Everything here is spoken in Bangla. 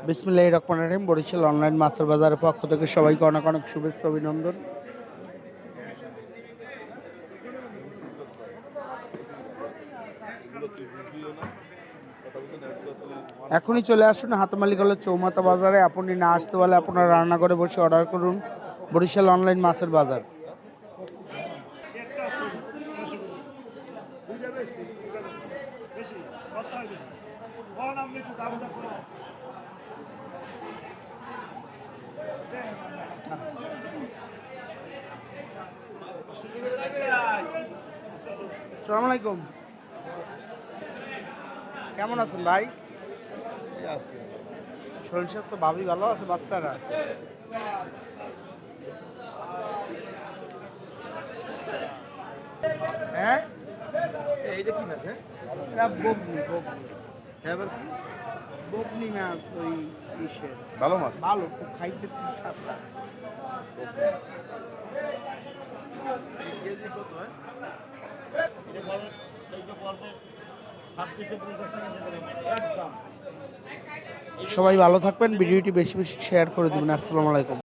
বিসমিল্লাহির রহমানির রহিম। বরিশাল অনলাইন মাছের বাজারের পক্ষ থেকে সবাইকে অনেক অনেক শুভেচ্ছা অভিনন্দন। এখনই চলে আসুন হাতমালিকলের চৌমাথা বাজারে। আপনি না আসতে পারলে আপনারা রান্না করে বসে অর্ডার করুন। বরিশাল অনলাইন মাছের বাজার। আসসালামু আলাইকুম, কেমন আছেন ভাই? শরীর স্বাস্থ্য ভাবি ভালো আছে? বাচ্চারা হ্যাঁ, এইটা কি মাছ? এটা বগনি বগনি মাছ। ওই ইসের ভালো মাছ। ভালো, খুব খাইতে খুব সাদা। কেজি কত হয়? সবাই ভালো থাকবেন, ভিডিওটি বেশি বেশি শেয়ার করে দিবেন। আসসালামু আলাইকুম।